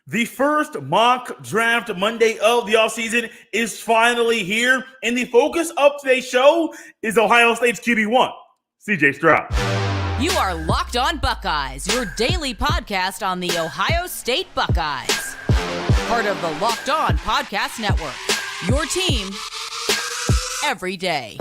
The first mock draft Monday of the offseason is finally here, and the focus of today's show is Ohio State's QB1, CJ Stroud. You are Locked On Buckeyes, your daily podcast on the Ohio State Buckeyes. Part of the Locked On Podcast Network, your team every day.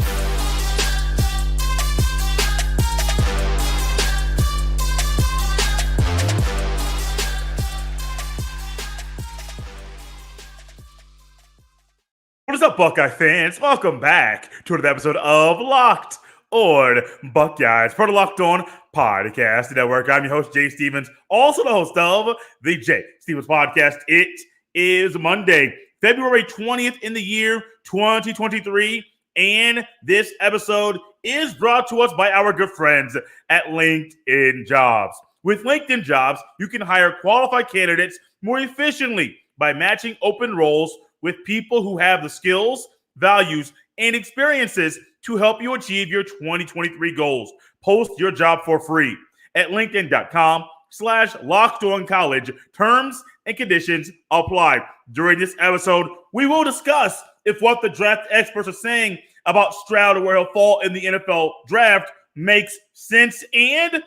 What is up, Buckeye fans? Welcome back to another episode of Locked On Buckeyes, part of Locked On Podcast Network. I'm your host, Jay Stevens, also the host of the Jay Stevens Podcast. It is Monday, February 20th in the year 2023, and this episode is brought to us by our good friends at LinkedIn Jobs. With LinkedIn Jobs, you can hire qualified candidates more efficiently by matching open roles with people who have the skills, values, and experiences to help you achieve your 2023 goals. Post your job for free at linkedin.com/lockedoncollege. Terms and conditions apply. During this episode, we will discuss if what the draft experts are saying about Stroud and where he'll fall in the NFL draft makes sense. And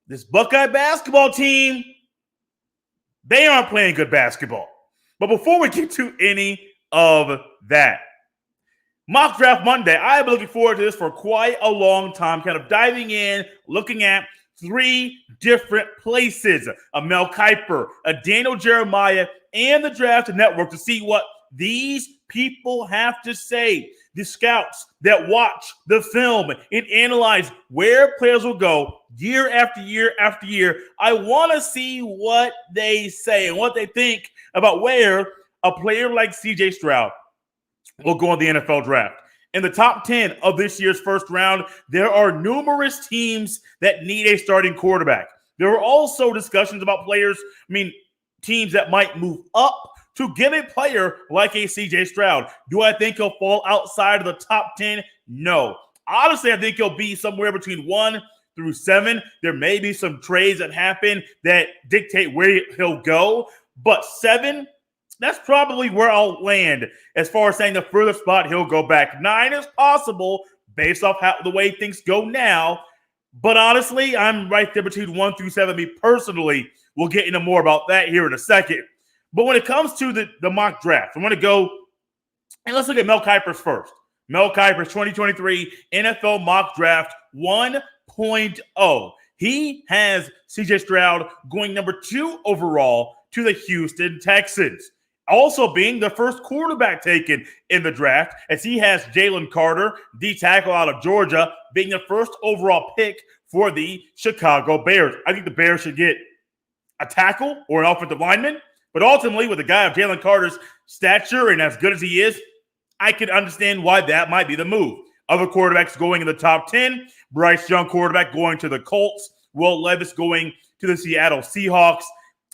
this Buckeye basketball team, they aren't playing good basketball. But before we get to any of that, Mock Draft Monday, I have been looking forward to this for quite a long time, kind of diving in, looking at three different places, a Mel Kiper, a Daniel Jeremiah, and the Draft Network to see what these people have to say. The scouts that watch the film and analyze where players will go year after year after year. I want to see what they say and what they think about where a player like CJ Stroud will go in the NFL draft. In the top 10 of this year's first round, there are numerous teams that need a starting quarterback. There are also discussions about teams that might move up to get a player like a CJ Stroud. Do I think he'll fall outside of the top 10? No. Honestly, I think he'll be somewhere between 1 through 7. There may be some trades that happen that dictate where he'll go, but 7, that's probably where I'll land as far as saying the furthest spot he'll go back. 9 is possible based off the way things go now, but honestly, I'm right there between 1 through 7. Me personally, we'll get into more about that here in a second. But when it comes to the mock draft, I'm going to go and let's look at Mel Kiper's first. Mel Kiper's 2023 NFL mock draft 1.0. He has CJ Stroud going number 2 overall to the Houston Texans. Also being the first quarterback taken in the draft, as he has Jalen Carter, the tackle out of Georgia, being the first overall pick for the Chicago Bears. I think the Bears should get a tackle or an offensive lineman. But ultimately, with a guy of Jalen Carter's stature and as good as he is, I can understand why that might be the move. Other quarterbacks going in the top 10, Bryce Young, quarterback, going to the Colts, Will Levis going to the Seattle Seahawks,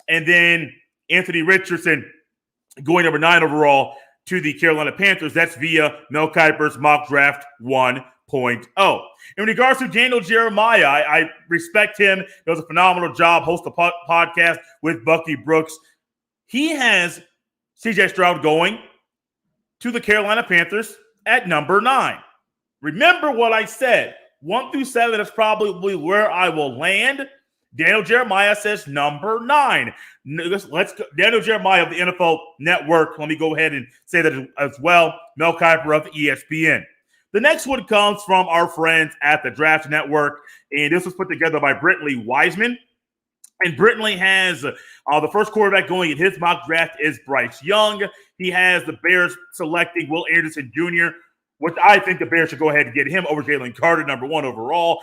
and then Anthony Richardson going number 9 overall to the Carolina Panthers. That's via Mel Kiper's mock draft 1.0. In regards to Daniel Jeremiah, I respect him. He does a phenomenal job, hosts a podcast with Bucky Brooks. He has CJ Stroud going to the Carolina Panthers at number 9. Remember what I said. 1 through 7 is probably where I will land. Daniel Jeremiah says number 9. Let's go. Daniel Jeremiah of the NFL Network. Let me go ahead and say that as well. Mel Kiper of ESPN. The next one comes from our friends at the Draft Network, and this was put together by Brentley Wiseman. And Brentley has the first quarterback going in his mock draft is Bryce Young. He has the Bears selecting Will Anderson Jr., which I think the Bears should go ahead and get him over Jalen Carter, number 1 overall,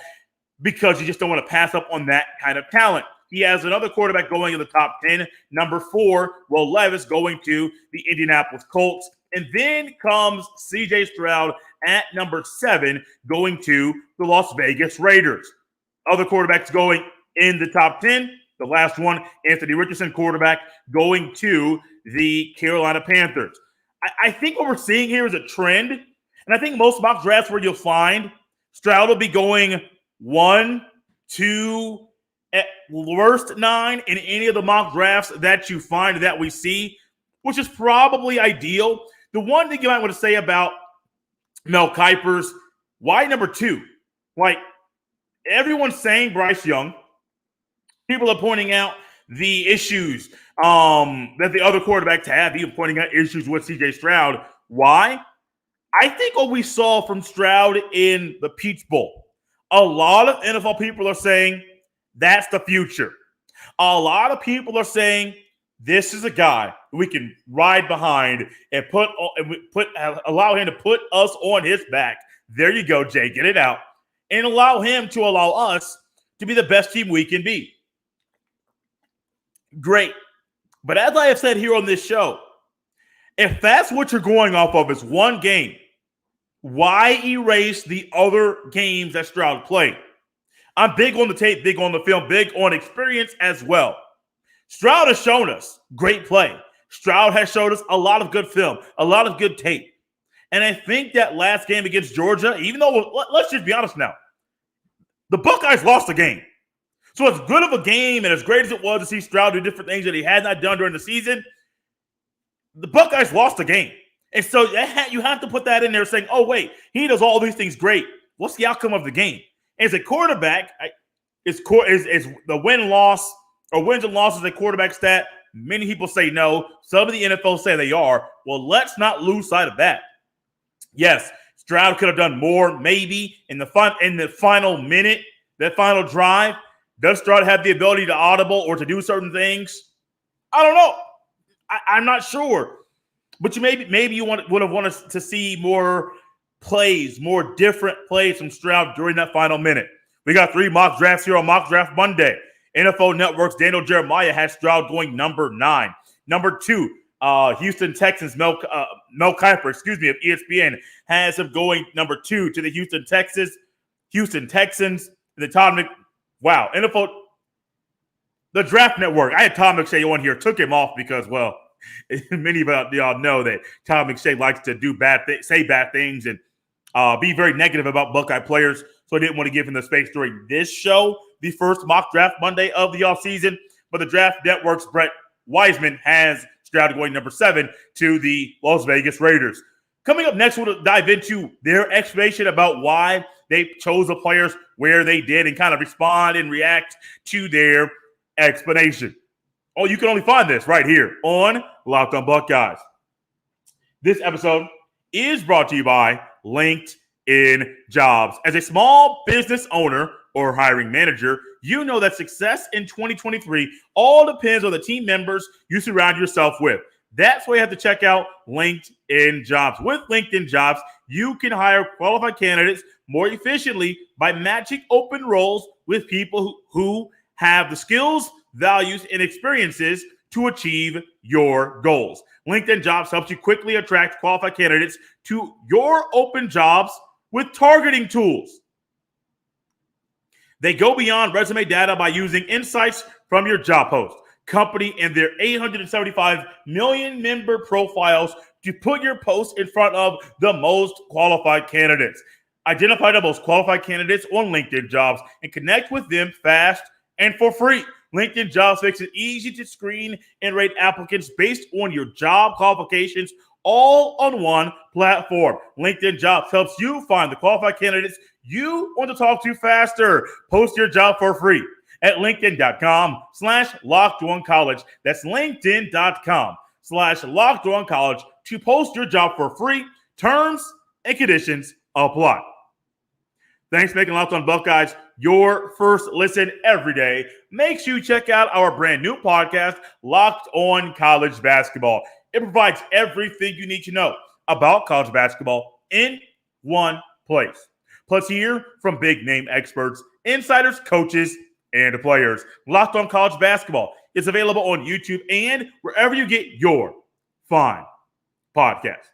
because you just don't want to pass up on that kind of talent. He has another quarterback going in the top 10, number 4, Will Levis going to the Indianapolis Colts. And then comes CJ Stroud at number 7, going to the Las Vegas Raiders. Other quarterbacks going in the top 10. The last one, Anthony Richardson, quarterback, going to the Carolina Panthers. I think what we're seeing here is a trend, and I think most mock drafts where you'll find Stroud will be going 1, 2, at worst 9 in any of the mock drafts that you find that we see, which is probably ideal. The one thing you might want to say about Mel Kiper's, why number 2? Like, everyone's saying Bryce Young. People are pointing out the issues that the other quarterbacks have, even pointing out issues with CJ Stroud. Why? I think what we saw from Stroud in the Peach Bowl, a lot of NFL people are saying that's the future. A lot of people are saying this is a guy we can ride behind and allow him to put us on his back. There you go, Jay. Get it out. And allow him to allow us to be the best team we can be. Great. But as I have said here on this show, if that's what you're going off of is one game, why erase the other games that Stroud played? I'm big on the tape, big on the film, big on experience as well. Stroud has shown us great play. Stroud has showed us a lot of good film, a lot of good tape. And I think that last game against Georgia, even though, let's just be honest now, the Buckeyes lost the game. So as good of a game and as great as it was to see Stroud do different things that he had not done during the season, the Buckeyes lost the game. And so you have to put that in there saying, oh, wait, he does all these things great. What's the outcome of the game? As a quarterback, is the win-loss or wins and losses a quarterback stat? Many people say no. Some of the NFL say they are. Well, let's not lose sight of that. Yes, Stroud could have done more maybe in the final minute, that final drive. Does Stroud have the ability to audible or to do certain things? I don't know. I'm not sure. But maybe you would have wanted to see more plays, more different plays from Stroud during that final minute. We got 3 mock drafts here on Mock Draft Monday. NFL Network's Daniel Jeremiah has Stroud going number 9. Number 2, Houston Texans, Mel Kiper, of ESPN, has him going number 2 to the Houston Texans. NFL, the Draft Network. I had Tom McShay on here, took him off because, well, many of y'all know that Tom McShay likes to do say bad things and be very negative about Buckeye players. So I didn't want to give him the space during this show, the first mock draft Monday of the offseason. But the Draft Network's Brett Wiseman has Stroud going number 7 to the Las Vegas Raiders. Coming up next, we'll dive into their explanation about why they chose the players where they did and kind of respond and react to their explanation. Oh, you can only find this right here on Locked on Buckeyes. This episode is brought to you by LinkedIn Jobs. As a small business owner or hiring manager, you know that success in 2023 all depends on the team members you surround yourself with. That's why you have to check out LinkedIn Jobs. With LinkedIn Jobs, you can hire qualified candidates more efficiently by matching open roles with people who have the skills, values, and experiences to achieve your goals. LinkedIn Jobs helps you quickly attract qualified candidates to your open jobs with targeting tools. They go beyond resume data by using insights from your job post, company, and their 875 million member profiles to put your post in front of the most qualified candidates. Identify the most qualified candidates on LinkedIn Jobs and connect with them fast and for free. LinkedIn Jobs makes it easy to screen and rate applicants based on your job qualifications, all on one platform. LinkedIn Jobs helps you find the qualified candidates you want to talk to faster. Post your job for free at linkedin.com/LockedOnCollege. That's linkedin.com/LockedOnCollege to post your job for free. Terms and conditions apply. Thanks for making Locked on Buckeyes your first listen every day. Make sure you check out our brand new podcast, Locked on College Basketball. It provides everything you need to know about college basketball in one place. Plus, hear from big name experts, insiders, coaches, and players. Locked on College Basketball is available on YouTube and wherever you get your fine podcast.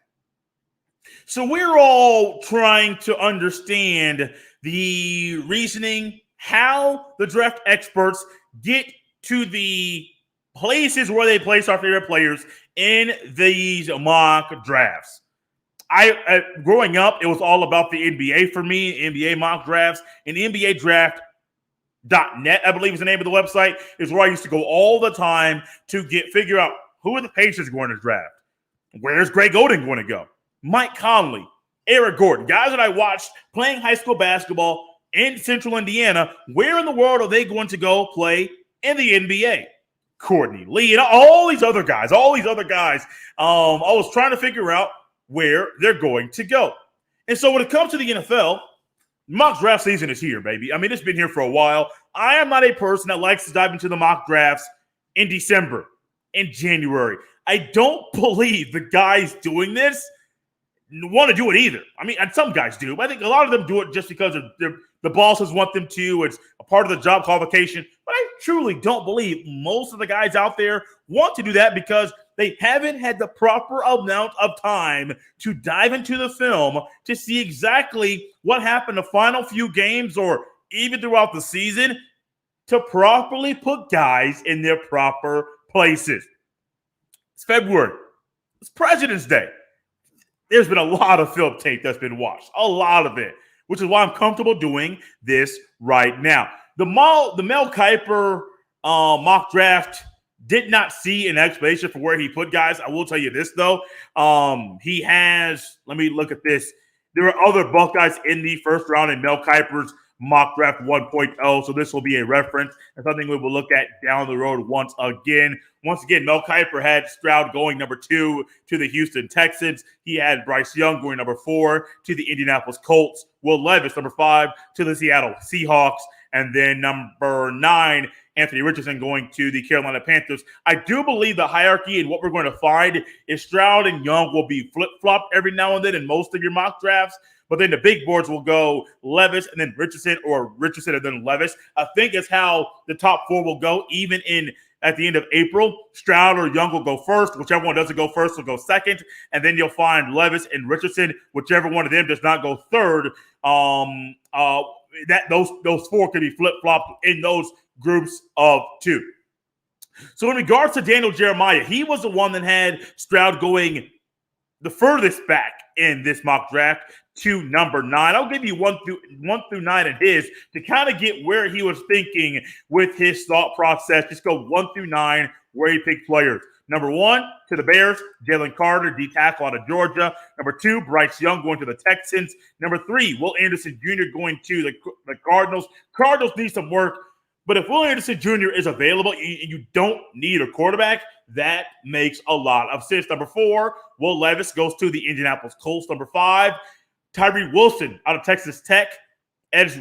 So we're all trying to understand the reasoning, how the draft experts get to the places where they place our favorite players in these mock drafts. Growing up, it was all about the NBA for me, NBA mock drafts. An NBA draft .net, I believe is the name of the website, is where I used to go all the time to figure out who are the Patriots going to draft. Where's Greg Oden going to go? Mike Conley, Eric Gordon, guys that I watched playing high school basketball in Central Indiana. Where in the world are they going to go play in the NBA? Courtney Lee and all these other guys. I was trying to figure out where they're going to go. And so when it comes to the NFL, mock draft season is here, baby. I mean, it's been here for a while. I am not a person that likes to dive into the mock drafts in December, in January. I don't believe the guys doing this want to do it either. I mean, and some guys do, but I think a lot of them do it just because the bosses want them to. It's a part of the job qualification. But I truly don't believe most of the guys out there want to do that because they haven't had the proper amount of time to dive into the film to see exactly what happened the final few games or even throughout the season to properly put guys in their proper places. It's February. It's President's Day. There's been a lot of film tape that's been watched, a lot of it, which is why I'm comfortable doing this right now. The Mel Kiper mock draft did not see an explanation for where he put guys. I will tell you this, though. He has, let me look at this. There are other Buckeyes in the first round in Mel Kiper's mock draft 1.0, so this will be a reference and something we will look at down the road once again. Once again, Mel Kiper had Stroud going number 2 to the Houston Texans. He had Bryce Young going number 4 to the Indianapolis Colts. Will Levis, number 5, to the Seattle Seahawks. And then number 9, Anthony Richardson going to the Carolina Panthers. I do believe the hierarchy and what we're going to find is Stroud and Young will be flip-flopped every now and then in most of your mock drafts. But then the big boards will go Levis and then Richardson or Richardson and then Levis. I think it's how the top 4 will go, even at the end of April. Stroud or Young will go first. Whichever one doesn't go first will go second. And then you'll find Levis and Richardson. Whichever one of them does not go third, those 4 could be flip-flopped in those groups of 2. So in regards to Daniel Jeremiah, he was the one that had Stroud going the furthest back in this mock draft to number 9. I'll give you 1 through 9 in his to kind of get where he was thinking with his thought process. Just go 1 through 9 where he picked players. Number 1 to the Bears, Jalen Carter, D tackle out of Georgia. Number 2, Bryce Young going to the Texans. Number 3, Will Anderson Jr. going to the Cardinals. Cardinals need some work, but if Will Anderson Jr. is available, you don't need a quarterback. That makes a lot of sense. Number 4, Will Levis goes to the Indianapolis Colts. Number 5, Tyree Wilson out of Texas Tech. Edge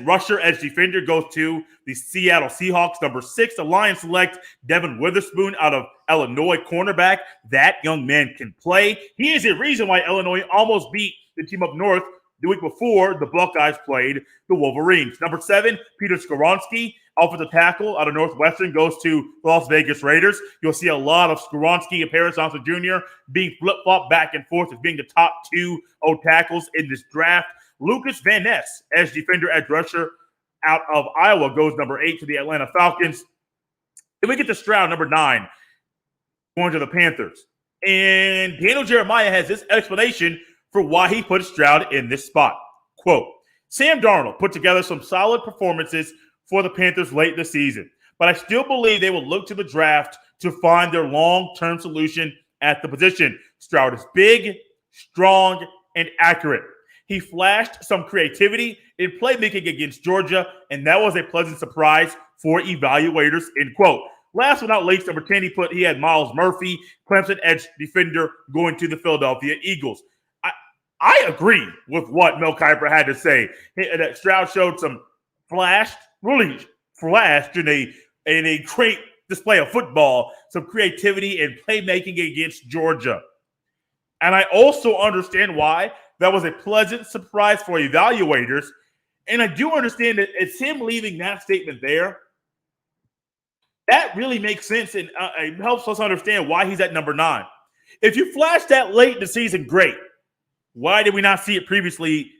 defender goes to the Seattle Seahawks. Number 6, the Lions select Devin Witherspoon out of Illinois, cornerback. That young man can play. He is a reason why Illinois almost beat the team up north the week before the Buckeyes played the Wolverines. Number 7, Peter Skoronski, offensive tackle out of Northwestern, goes to the Las Vegas Raiders. You'll see a lot of Skoronski and Paris Johnson Jr. being flip-flopped back and forth as being the top 2 tackles in this draft. Lucas Van Ness, edge defender, edge rusher out of Iowa, goes number 8 to the Atlanta Falcons. Then we get to Stroud, number 9, going to the Panthers. And Daniel Jeremiah has this explanation for why he put Stroud in this spot. Quote, Sam Darnold put together some solid performances for the Panthers late in the season, but I still believe they will look to the draft to find their long-term solution at the position. Stroud is big, strong, and accurate. He flashed some creativity in playmaking against Georgia, and that was a pleasant surprise for evaluators, end quote. Last but not least, number 10, he had Miles Murphy, Clemson edge defender, going to the Philadelphia Eagles. I agree with what Mel Kiper had to say. That Stroud showed some really flashed in a great display of football, some creativity and playmaking against Georgia. And I also understand why that was a pleasant surprise for evaluators. And I do understand that it's him leaving that statement there. That really makes sense and it helps us understand why he's at number 9. If you flash that late in the season, great. Why did we not see it previously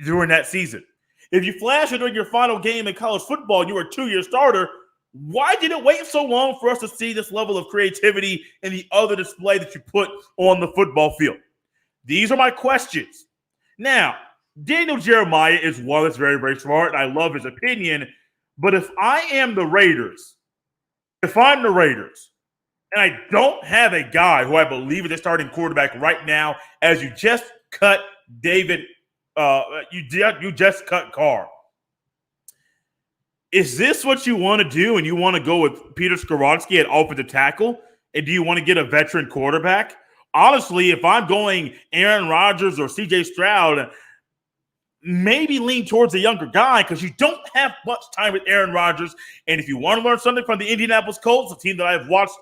during that season? If you flash it during your final game in college football and you were a 2-year starter, why did it wait so long for us to see this level of creativity and the other display that you put on the football field? These are my questions. Now, Daniel Jeremiah is one that's very, very smart, and I love his opinion, But if I am the Raiders, if I'm the Raiders, and I don't have a guy who I believe is the starting quarterback right now, as you just cut David, you just cut Carr. Is this what you want to do? And you want to go with Peter Skoronski at offensive tackle? And do you want to get a veteran quarterback? Honestly, if I'm going Aaron Rodgers or CJ Stroud, maybe lean towards a younger guy because you don't have much time with Aaron Rodgers. And if you want to learn something from the Indianapolis Colts, a team that I've watched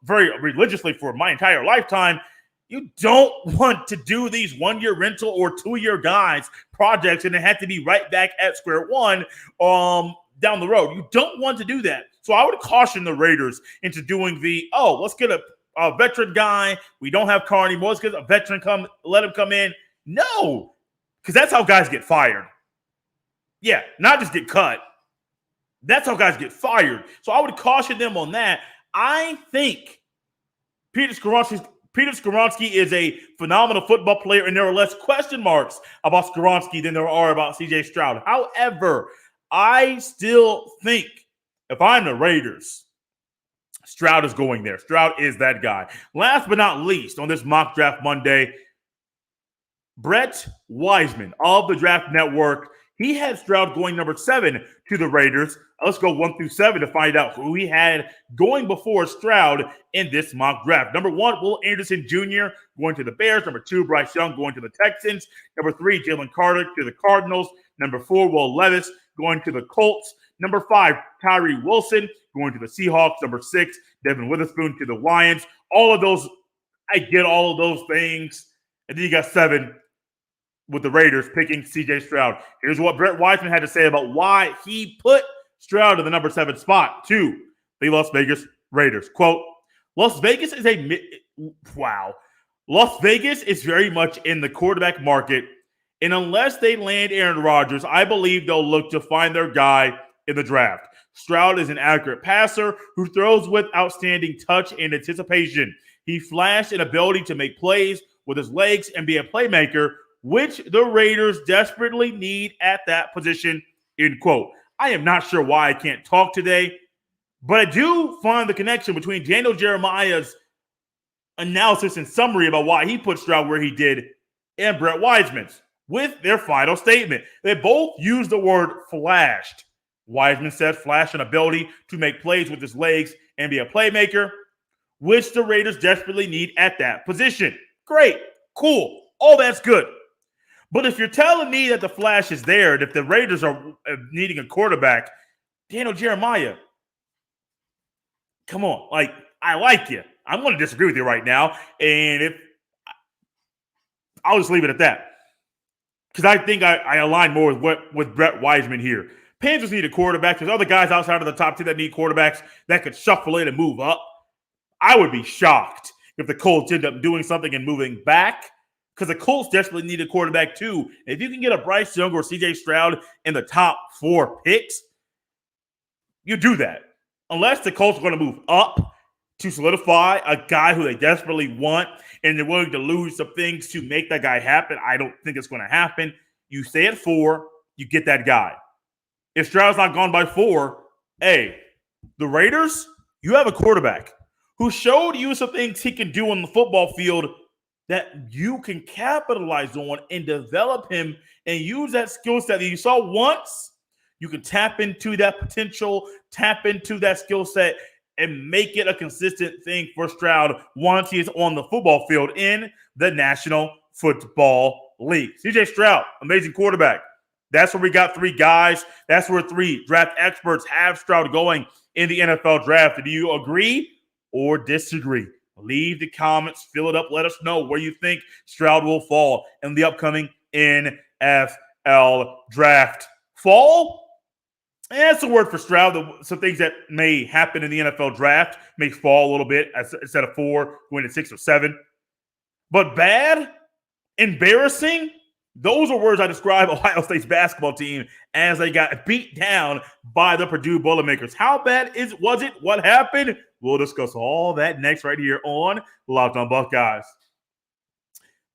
very religiously for my entire lifetime, you don't want to do these one-year rental or two-year guys projects and it had to be right back at square one down the road. You don't want to do that. So I would caution the Raiders into doing let's get a veteran guy. We don't have Carr anymore. Let's get a veteran let him come in. No, because that's how guys get fired. Yeah, not just get cut. That's how guys get fired. So I would caution them on that. I think Peter Skoronski is a phenomenal football player, and there are less question marks about Skoronski than there are about CJ Stroud. However, I still think if I'm the Raiders, Stroud is going there. Stroud is that guy. Last but not least, on this mock draft Monday, Brett Wiseman of the Draft Network, he had Stroud going number 7 to the Raiders. Let's go 1 through 7 to find out who he had going before Stroud in this mock draft. Number 1, Will Anderson Jr. going to the Bears. Number 2, Bryce Young going to the Texans. Number 3, Jalen Carter to the Cardinals. Number 4, Will Levis going to the Colts. Number 5, Tyree Wilson going to the Seahawks. Number 6, Devin Witherspoon to the Lions. All of those, I get all of those things. And then you got 7 with the Raiders picking C.J. Stroud. Here's what Brett Wiseman had to say about why he put Stroud in the number 7 spot to the Las Vegas Raiders. Quote, Las Vegas is very much in the quarterback market, and unless they land Aaron Rodgers, I believe they'll look to find their guy in the draft. Stroud is an accurate passer who throws with outstanding touch and anticipation. He flashed an ability to make plays with his legs and be a playmaker, which the Raiders desperately need at that position, end quote. I am not sure why I can't talk today, but I do find the connection between Daniel Jeremiah's analysis and summary about why he put Stroud where he did and Brett Wiseman's with their final statement. They both used the word flashed. Wiseman said flash an ability to make plays with his legs and be a playmaker, which the Raiders desperately need at that position. Great, cool, all that's good. But if you're telling me that the flash is there, and if the Raiders are needing a quarterback, Daniel Jeremiah, come on. Like, I like you. I'm going to disagree with you right now. And I'll just leave it at that. Because I think I align more with Brett Wiseman here. Panthers need a quarterback. There's other guys outside of the top 10 that need quarterbacks that could shuffle in and move up. I would be shocked if the Colts end up doing something and moving back. Because the Colts desperately need a quarterback too. If you can get a Bryce Young or C.J. Stroud in the top 4 picks, you do that. Unless the Colts are going to move up to solidify a guy who they desperately want and they're willing to lose some things to make that guy happen, I don't think it's going to happen. You stay at 4, you get that guy. If Stroud's not gone by 4, hey, the Raiders, you have a quarterback who showed you some things he can do on the football field that you can capitalize on and develop him and use that skill set that you saw once. You can tap into that potential, tap into that skill set, and make it a consistent thing for Stroud once he is on the football field in the National Football League. CJ Stroud, amazing quarterback. That's where we got 3 guys. That's where 3 draft experts have Stroud going in the NFL draft. Do you agree or disagree? Leave the comments, fill it up. Let us know where you think Stroud will fall in the upcoming NFL draft. Fall? That's a word for Stroud. Some things that may happen in the NFL draft may fall a little bit instead of 4, going to 6 or 7. But bad, embarrassing, those are words I describe Ohio State's basketball team as they got beat down by the Purdue Boilermakers. How bad was it? What happened? We'll discuss all that next right here on Locked On Buckeyes.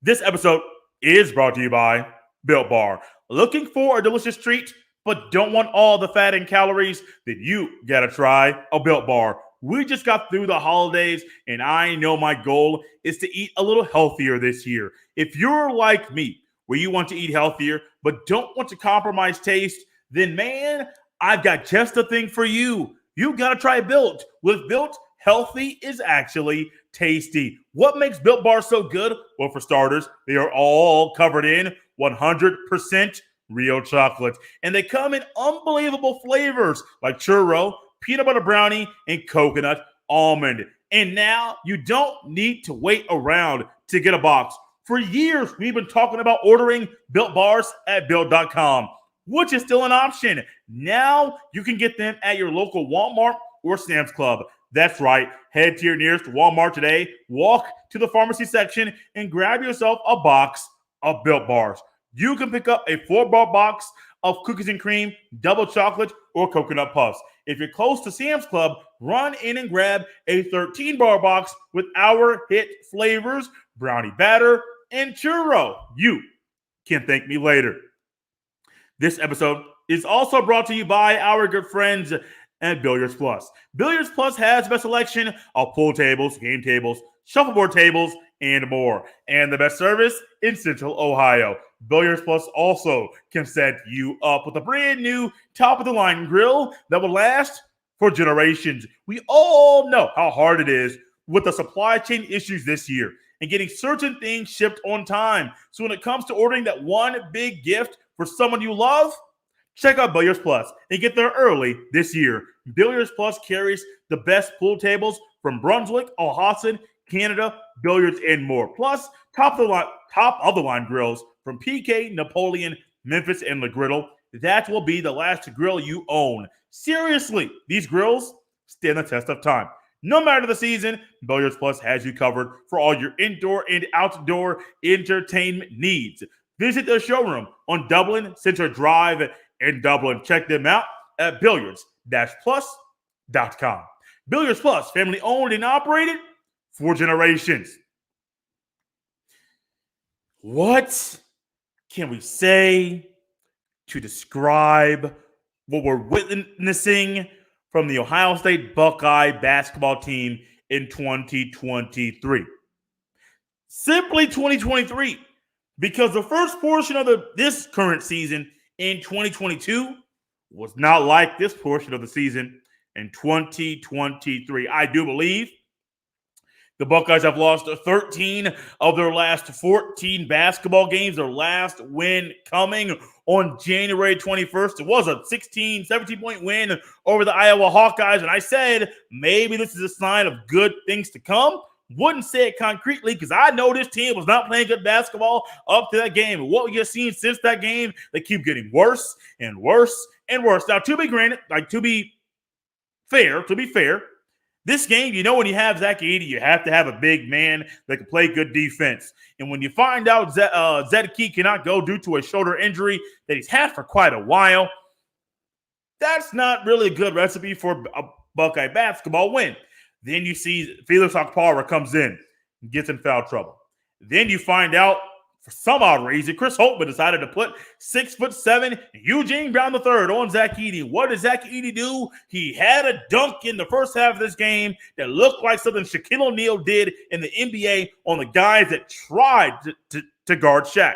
This episode is brought to you by Built Bar. Looking for a delicious treat? but don't want all the fat and calories, then you gotta try a Built Bar. We just got through the holidays, and I know my goal is to eat a little healthier this year. If you're like me, where you want to eat healthier, but don't want to compromise taste, then man, I've got just the thing for you. You gotta try Built. With Built, healthy is actually tasty. What makes Built Bars so good? Well, for starters, they are all covered in 100% real chocolate. And they come in unbelievable flavors like churro, peanut butter brownie, and coconut almond. And now you don't need to wait around to get a box. For years, we've been talking about ordering Built Bars at Built.com, which is still an option. Now you can get them at your local Walmart or Sam's Club. That's right. Head to your nearest Walmart today, walk to the pharmacy section, and grab yourself a box of Built Bars. You can pick up a 4-bar box of cookies and cream, double chocolate, or coconut puffs. If you're close to Sam's Club, run in and grab a 13-bar box with our hit flavors, brownie batter, and churro. You can thank me later. This episode is also brought to you by our good friends at Billiards Plus. Billiards Plus has the best selection of pool tables, game tables, shuffleboard tables, and more. And the best service in Central Ohio. Billiards Plus also can set you up with a brand new top-of-the-line grill that will last for generations. We all know how hard it is with the supply chain issues this year and getting certain things shipped on time. So when it comes to ordering that one big gift for someone you love, check out Billiards Plus and get there early this year. Billiards Plus carries the best pool tables from Brunswick, Ohasson, Canada, Billiards, and more. Plus, top of the line grills from PK, Napoleon, Memphis, and Le Griddle. That will be the last grill you own. Seriously, these grills stand the test of time. No matter the season, Billiards Plus has you covered for all your indoor and outdoor entertainment needs. Visit their showroom on Dublin Center Drive in Dublin. Check them out at billiards-plus.com. Billiards Plus, family owned and operated for generations. What can we say to describe what we're witnessing from the Ohio State Buckeye basketball team in 2023? Simply 2023, because the first portion of this current season in 2022 was not like this portion of the season in 2023. I do believe the Buckeyes have lost 13 of their last 14 basketball games. Their last win coming on January 21st. It was a 17-point win over the Iowa Hawkeyes. And I said, maybe this is a sign of good things to come. Wouldn't say it concretely because I know this team was not playing good basketball up to that game. And what we have seen since that game, they keep getting worse and worse and worse. Now, to be fair, this game, when you have Zach Edey, you have to have a big man that can play good defense. And when you find out Zedeke cannot go due to a shoulder injury that he's had for quite a while, that's not really a good recipe for a Buckeye basketball win. Then you see Felix Okpara comes in and gets in foul trouble. Then you find out, for some odd reason, Chris Holtman decided to put 6'7" Eugene Brown III on Zach Edey. What did Zach Edey do? He had a dunk in the first half of this game that looked like something Shaquille O'Neal did in the NBA on the guys that tried to guard Shaq.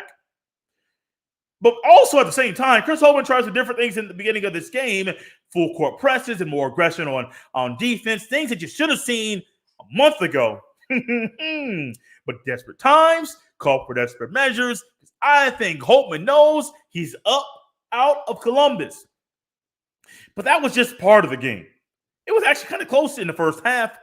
But also at the same time, Chris Holtman tries some different things in the beginning of this game, full court presses and more aggression on defense, things that you should have seen a month ago. But desperate times call for desperate measures. I think Holtman knows he's out of Columbus. But that was just part of the game. It was actually kind of close in the first half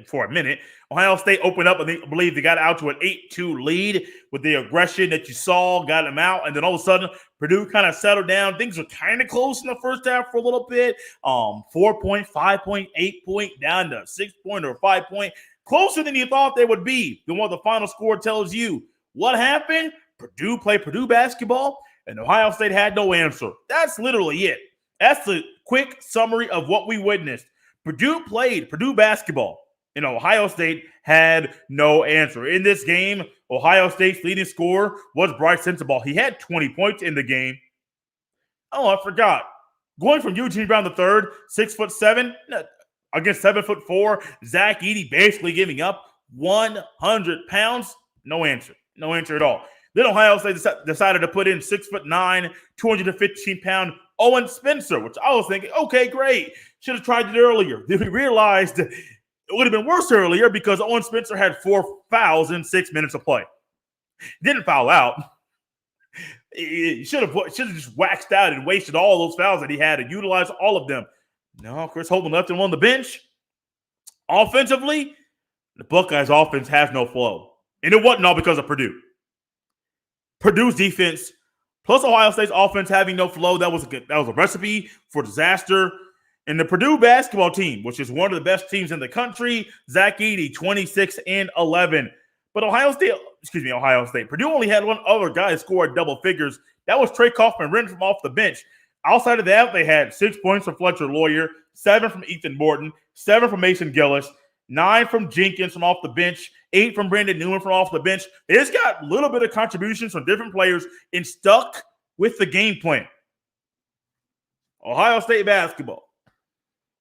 for a minute. Ohio State opened up, and I believe they got out to an 8-2 lead with the aggression that you saw, got them out. And then all of a sudden, Purdue kind of settled down. Things were kind of close in the first half for a little bit. 4-point, 5-point, 8-point, down to 6-point or 5-point. Closer than you thought they would be than what the final score tells you. What happened? Purdue played Purdue basketball, and Ohio State had no answer. That's literally it. That's the quick summary of what we witnessed. Purdue played Purdue basketball, and Ohio State had no answer. In this game, Ohio State's leading scorer was Bryce Sensabaugh. He had 20 points in the game. Oh, I forgot. Going from Eugene Brown III, 6'7", against 7'4", Zach Edey basically giving up 100 pounds. No answer. No answer at all. Then Ohio State decided to put in 6'9", 215-pound Owen Spencer, which I was thinking, okay, great. Should have tried it earlier. Then we realized it would have been worse earlier because Owen Spencer had 4 fouls in 6 minutes of play. Didn't foul out. He should have just waxed out and wasted all those fouls that he had and utilized all of them. No, Chris Holtmann left him on the bench. Offensively, the Buckeyes offense has no flow. And it wasn't all because of Purdue. Purdue's defense plus Ohio State's offense having no flow, that was a recipe for disaster. And the Purdue basketball team, which is one of the best teams in the country, Zach Edey, 26-11. But Ohio State. Purdue only had one other guy scored double figures. That was Trey Kaufman-Renn from off the bench. Outside of that, they had 6 points from Fletcher Lawyer, 7 from Ethan Morton, 7 from Mason Gillis, 9 from Jenkins from off the bench, 8 from Brandon Newman from off the bench. They just got a little bit of contributions from different players and stuck with the game plan. Ohio State basketball.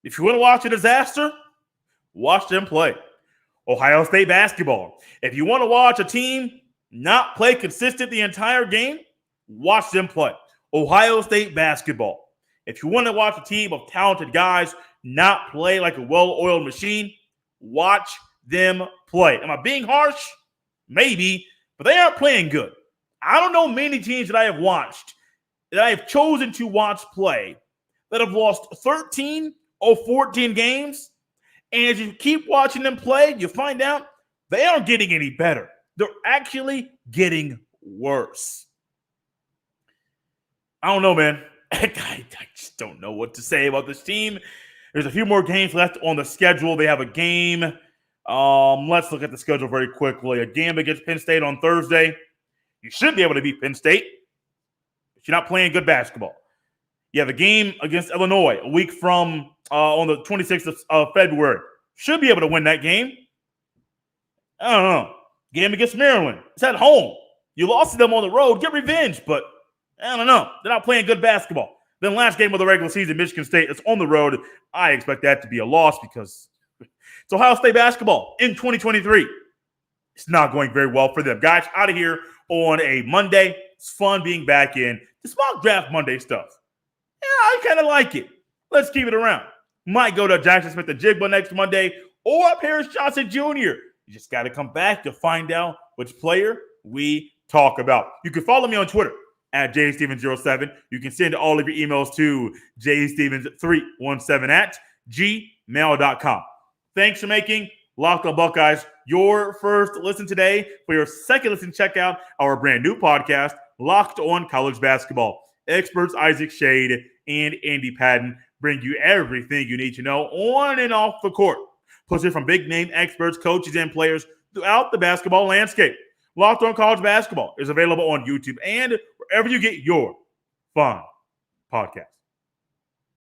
If you want to watch a disaster, watch them play. Ohio State basketball. If you want to watch a team not play consistent the entire game, watch them play. Ohio State basketball. If you want to watch a team of talented guys not play like a well-oiled machine, watch them play. Am I being harsh? Maybe, but they aren't playing good. I don't know many teams that I have watched, that I have chosen to watch play, that have lost 13 or 14 games. And as you keep watching them play, you find out they aren't getting any better. They're actually getting worse. I don't know, man. I just don't know what to say about this team. There's a few more games left on the schedule. They have a game. Let's look at the schedule very quickly. A game against Penn State on Thursday. You should be able to beat Penn State, but you're not playing good basketball. You have a game against Illinois a week from on the 26th of February. Should be able to win that game. I don't know. Game against Maryland. It's at home. You lost to them on the road. Get revenge, but I don't know. They're not playing good basketball. Then last game of the regular season, Michigan State, it's on the road. I expect that to be a loss because it's Ohio State basketball in 2023. It's not going very well for them. Guys, out of here on a Monday. It's fun being back in this mock draft Monday stuff. Yeah, I kind of like it. Let's keep it around. Might go to Jackson Smith and Jigba next Monday or Paris Johnson Jr. You just got to come back to find out which player we talk about. You can follow me on Twitter at jstevens07. You can send all of your emails to jstevens317@gmail.com. Thanks for making Locked On Buckeyes your first listen today. For your second listen, check out our brand new podcast, Locked On College Basketball. Experts Isaac Shade and Andy Patton bring you everything you need to know on and off the court. Plus it from big-name experts, coaches, and players throughout the basketball landscape. Locked On College Basketball is available on YouTube and wherever you get your fun podcast.